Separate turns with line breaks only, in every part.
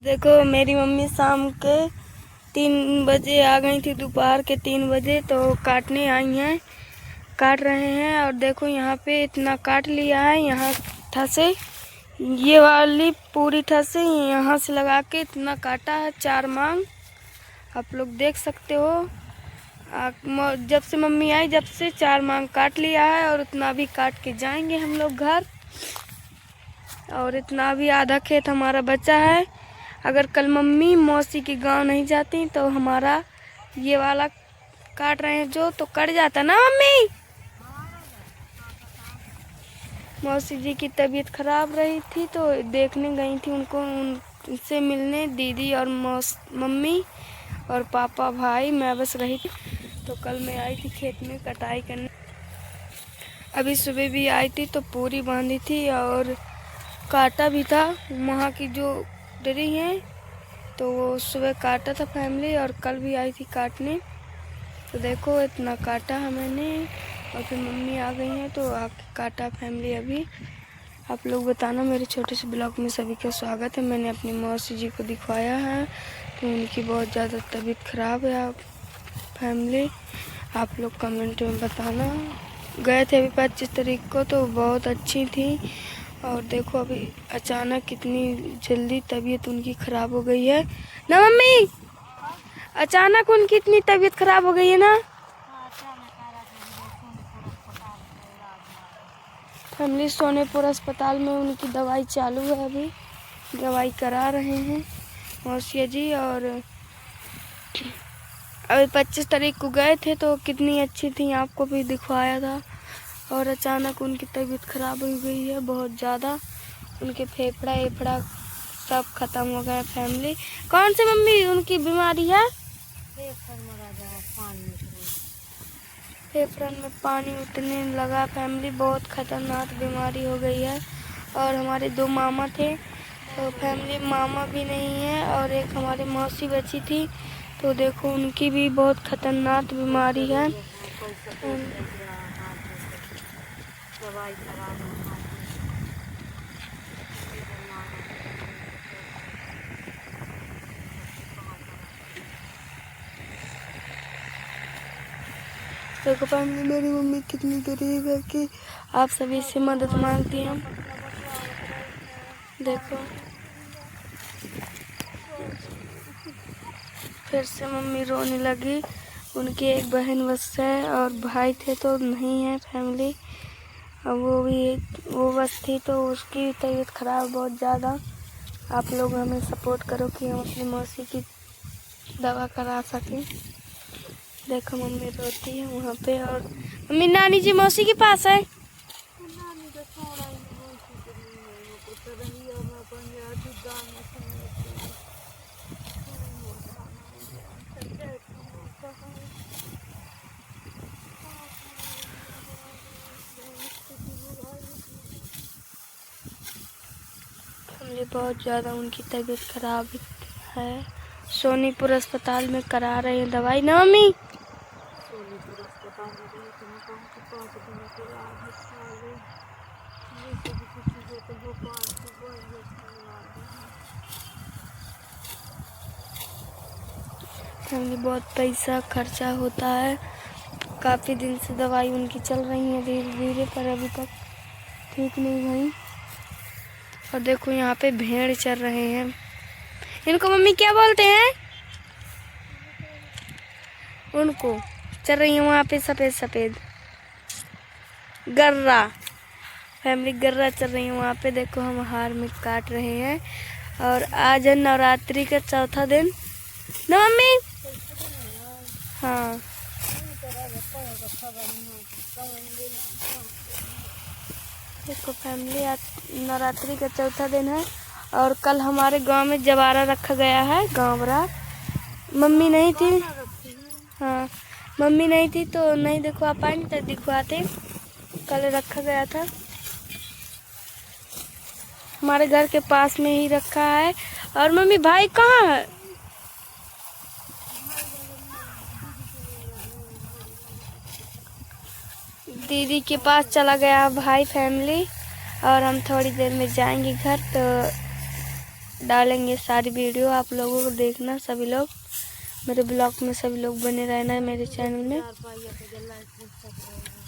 देखो मेरी मम्मी शाम के 3 बजे आ गई थी, दोपहर के 3 बजे तो काटने आई हैं, काट रहे हैं। और देखो यहाँ पे इतना काट लिया है, यहाँ ठसे ये वाली पूरी ठसे यहाँ से लगा के इतना काटा है, 4 मांग आप लोग देख सकते हो। जब से मम्मी आई जब से 4 मांग काट लिया है और उतना भी काट के जाएंगे हम लोग घर। और इतना भी आधा खेत हमारा बचा है। अगर कल मम्मी मौसी के गांव नहीं जाती तो हमारा ये वाला काट रहे हैं जो तो कट जाता ना मम्मी। मौसी जी की तबीयत खराब रही थी तो देखने गई थी उनको, उनसे मिलने दीदी और मम्मी और पापा भाई, मैं बस रही थी। तो कल मैं आई थी खेत में कटाई करने। अभी सुबह भी आई थी तो पूरी बांधी थी और काटा भी था। वहाँ की जो डरी है तो वो सुबह काटा था फैमिली, और कल भी आई थी काटने। तो देखो इतना काटा है मैंने, और फिर मम्मी आ गई हैं तो आके काटा फैमिली। अभी आप लोग बताना, मेरे छोटे से ब्लॉग में सभी का स्वागत है। मैंने अपनी मौसी जी को दिखवाया है कि उनकी बहुत ज़्यादा तबीयत ख़राब है। फैमिली आप लोग कमेंट में बताना। गए थे अभी 25 तारीख को तो बहुत अच्छी थी, और देखो अभी अचानक कितनी जल्दी तबीयत उनकी ख़राब हो गई है ना मम्मी। अचानक उनकी इतनी तबीयत ख़राब हो गई है ना फैमिली। सोनेपुर अस्पताल में उनकी दवाई चालू है, अभी दवाई करा रहे हैं मौसिया जी। और अभी 25 तारीख को गए थे तो कितनी अच्छी थी, आपको भी दिखवाया था। और अचानक उनकी तबीयत ख़राब हो गई है बहुत ज़्यादा, उनके फेफड़ा सब ख़त्म हो गए फैमिली। कौन सी मम्मी उनकी बीमारी है? फेफड़न में पानी उतरने लगा फैमिली, बहुत ख़तरनाक बीमारी हो गई है। और हमारे 2 मामा थे तो फैमिली मामा भी नहीं है, और एक हमारी मौसी बची थी तो देखो उनकी भी बहुत ख़तरनाक बीमारी है। देखो फैमिली मेरी मम्मी कितनी गरीब है कि आप सभी से मदद मांगती हैं। देखो फिर से मम्मी रोने लगी। उनकी एक बहन बस है और भाई थे तो नहीं है फैमिली। अब वो बस थी तो उसकी तबीयत ख़राब बहुत ज़्यादा। आप लोग हमें सपोर्ट करो कि हम अपनी मौसी की दवा करा सकें। देखो मम्मी रोती है वहाँ पे, और मम्मी नानी जी मौसी के पास है। बहुत ज़्यादा उनकी तबीयत खराब है। सोनीपुर अस्पताल में करा रहे हैं दवाई ना मम्मी। फैमिली बहुत पैसा खर्चा होता है, काफ़ी दिन से दवाई उनकी चल रही है धीरे धीरे, पर अभी तक ठीक नहीं हुई। और देखो यहाँ पे भेड़ चर रहे हैं, इनको मम्मी क्या बोलते हैं? उनको चल रही है वहाँ पे सफ़ेद सफ़ेद गर्रा। फैमिली गर्रा चल रही है वहाँ पे। देखो हम हार में काट रहे हैं, और आज है नवरात्रि का 4था दिन ना मम्मी। हाँ देखो फैमिली आज नवरात्रि का 4था दिन है, और कल हमारे गांव में जवारा रखा गया है, गांव बरा। मम्मी नहीं थी, हाँ मम्मी नहीं थी तो नहीं दिखवा पाए, तो दिखवाते। कल रखा गया था, हमारे घर के पास में ही रखा है। और मम्मी भाई कहाँ है? दीदी के पास चला गया भाई फैमिली। और हम थोड़ी देर में जाएंगे घर, तो डालेंगे सारी वीडियो, आप लोगों को देखना। सभी लोग मेरे ब्लॉग में सभी लोग बने रहना है मेरे चैनल में।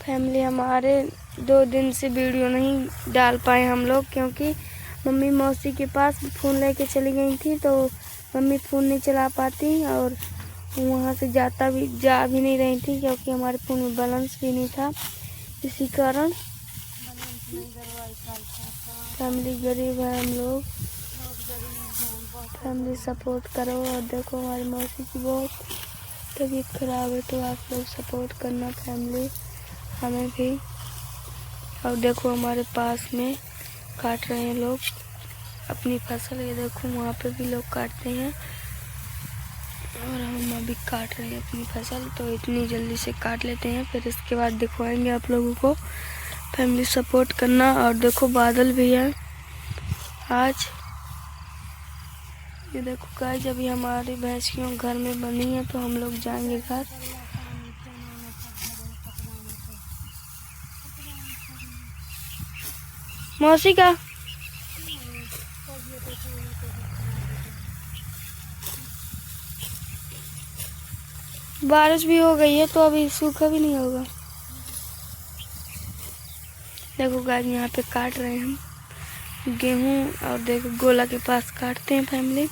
फैमिली हमारे 2 दिन से वीडियो नहीं डाल पाए हम लोग, क्योंकि मम्मी मौसी के पास फ़ोन लेके चली गई थी, तो मम्मी फ़ोन नहीं चला पाती और वहाँ से जा भी नहीं रही थी, क्योंकि हमारे फ़ोन में बैलेंस भी नहीं था। इसी कारण फैमिली गरीब है हम लोग। फैमिली सपोर्ट करो। और देखो हमारी मौसी की बहुत तबीयत खराब है, तो आप लोग सपोर्ट करना फैमिली हमें भी। और देखो हमारे पास में काट रहे हैं लोग अपनी फसल। ये देखो वहाँ पे भी लोग काटते हैं और हम अभी काट रहे हैं अपनी फसल, तो इतनी जल्दी से काट लेते हैं, फिर इसके बाद दिखवाएंगे आप लोगों को। फैमिली सपोर्ट करना। और देखो बादल भी है आज। ये देखो गाइस, अभी हमारी भैंसियों घर में बनी है, तो हम लोग जाएंगे घर। मौसी का बारिश भी हो गई है, तो अभी सूखा भी नहीं होगा। देखो गाइस, यहाँ पे काट रहे हैं हम गेहूँ। और देखो गोला के पास काटते हैं फैमिली।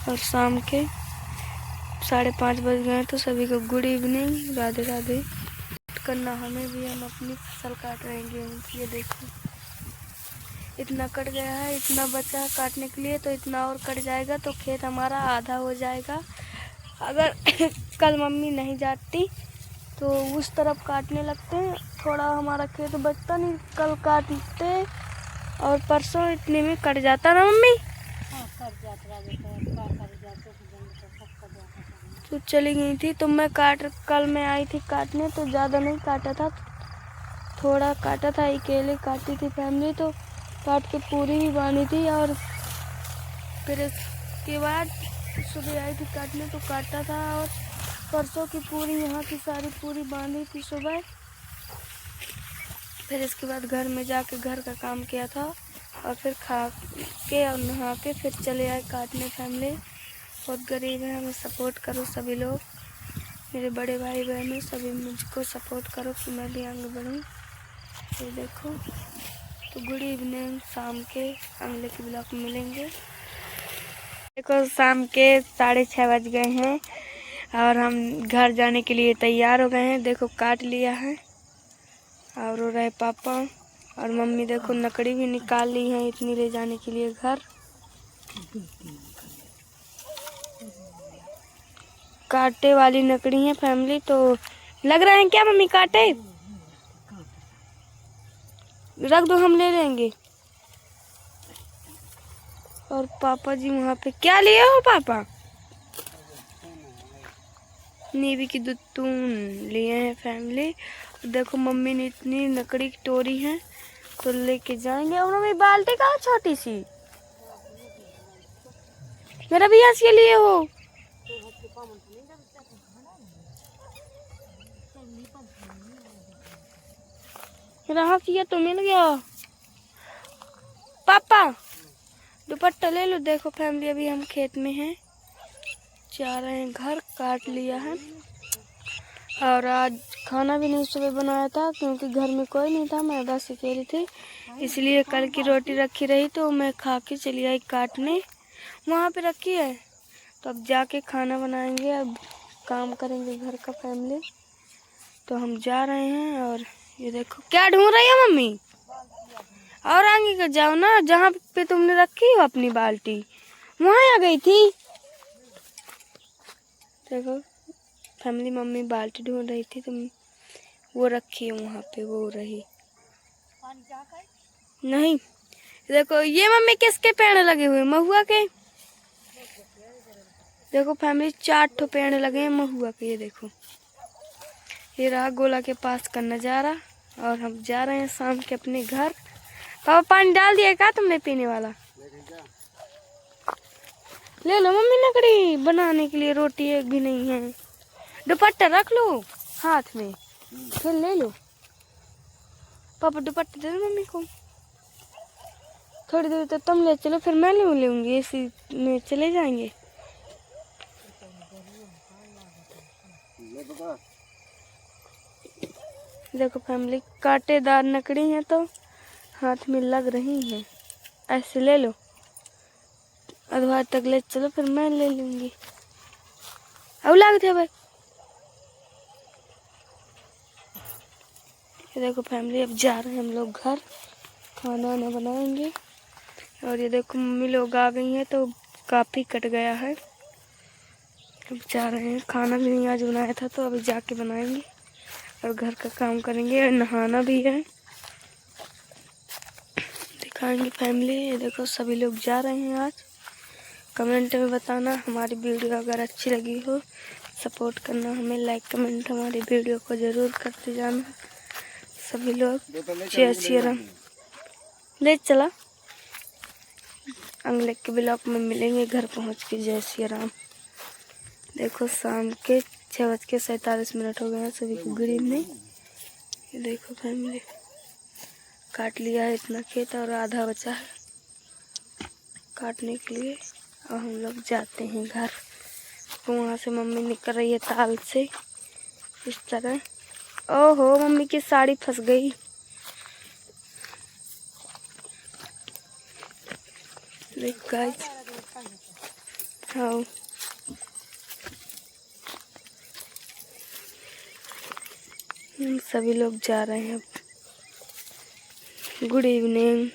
और शाम के 5:30 बज गए, तो सभी को गुड इवनिंग, राधे राधे करना। हमें भी हम अपनी फसल काट रहे हैं गेहूँ। ये देखो इतना कट गया है, इतना बचा है काटने के लिए, तो इतना और कट जाएगा तो खेत हमारा आधा हो जाएगा। अगर कल मम्मी नहीं जाती तो उस तरफ काटने लगते हैं, थोड़ा हमारा खेत बचता नहीं, कल काटते और परसों इतने में कट जाता ना मम्मी। तो चली गई थी, तो कल मैं आई थी काटने, तो ज़्यादा नहीं काटा था, थोड़ा काटा था, अकेले काटी थी फैमिली, तो काट के पूरी ही बांधी थी। और फिर इसके बाद सुबह आई थी काटने, तो काटा था, और परसों की पूरी यहाँ की सारी पूरी बांधी थी सुबह। फिर इसके बाद घर में जाके घर का काम किया था, और फिर खा के और नहा के फिर चले आए काटने। फैमिली बहुत गरीब है, हमें सपोर्ट करो सभी लोग, मेरे बड़े भाई बहनों सभी मुझको सपोर्ट करो कि मैं भी आगे बढ़ूँ। ये देखो, तो गुड इवनिंग, शाम के अगले के ब्लॉग में मिलेंगे। देखो शाम के 6:30 बज गए हैं और हम घर जाने के लिए तैयार हो गए हैं। देखो काट लिया है और रो रहे पापा और मम्मी। देखो लकड़ी भी निकाल ली है इतनी ले जाने के लिए घर। कांटे वाली लकड़ी है फैमिली, तो लग रहा है क्या मम्मी कांटे? रख दो, हम ले लेंगे। और पापा जी वहाँ पे क्या लिए हो पापा? नीवी की दुतून लिए हैं फैमिली। देखो मम्मी ने इतनी लकड़ी की टोरी है तो लेके जाएंगे। और मम्मी बाल्टी कहाँ छोटी सी? मेरा भी हंस के लिए हो। मेरा हंसिया तो मिल गया। पापा दुपट्टा ले लो। देखो फैमिली अभी हम खेत में हैं, जा रहे हैं घर। काट लिया है और आज खाना भी नहीं सुबह बनाया था क्योंकि घर में कोई नहीं था, मैं बस अकेली थी, इसलिए कल की रोटी रखी रही तो मैं खा के चली आई काटने। वहाँ पे रखी है, तो अब जाके खाना बनाएंगे, अब काम करेंगे घर का फैमिली। तो हम जा रहे हैं। और ये देखो क्या ढूंढ रही है मम्मी? और आगे का जाओ ना, जहाँ पे तुमने रखी हो अपनी बाल्टी वहाँ आ गई थी। देखो फैमिली मम्मी बाल्टी ढूंढ रही थी, तो वो रखी है वहाँ पे, वो रही नहीं। देखो ये मम्मी किसके पेड़ लगे हुए? महुआ के। देखो फैमिली 4 पेड़ लगे हैं महुआ के। ये देखो, ये रहा गोला के पास का नज़ारा। और हम जा रहे हैं शाम के अपने घर। पापा पानी डाल दिया क्या तुमने पीने वाला? ले लो मम्मी, लकड़ी बनाने के लिए रोटी एक भी नहीं है। दुपट्टा रख लो हाथ में, फिर ले लो। पापा दुपट्टा दे दो मम्मी को। थोड़ी देर तो तुम ले चलो, फिर मैं ले लूँगी, इसी में चले जाएंगे। देखो फैमिली, कांटेदार लकड़ी है तो हाथ में लग रही हैं। ऐसे ले लो, अधवार तक ले चलो, फिर मैं ले लूँगी। अब लग थे भाई। ये देखो फैमिली, अब जा रहे हैं हम लोग घर, खाना वाना बनाएंगे। और ये देखो मम्मी लोग आ गई हैं तो काफ़ी कट गया है। अब जा रहे हैं, खाना भी नहीं आज बनाया था तो अभी जाके बनाएंगे और घर का काम करेंगे और नहाना भी है, दिखाएंगे फैमिली। ये देखो सभी लोग जा रहे हैं आज। कमेंट में बताना हमारी वीडियो अगर अच्छी लगी हो, सपोर्ट करना हमें, लाइक कमेंट हमारी वीडियो को ज़रूर करते जाना सभी लोग। जय श्री राम। ले चला, अगले के ब्लॉग में मिलेंगे घर पहुंच के। जय श्री राम। देखो शाम के 6:47 हो गए हैं। सभी को गुड इवनिंग। ये देखो फैमिली, काट लिया है इतना खेत और आधा बचा है काटने के लिए। और हम लोग जाते हैं घर। तो वहाँ से मम्मी निकल रही है ताल से इस तरह। ओहो, मम्मी की साड़ी फंस गई। देख गाइस, हाँ सभी लोग जा रहे हैं। Good evening.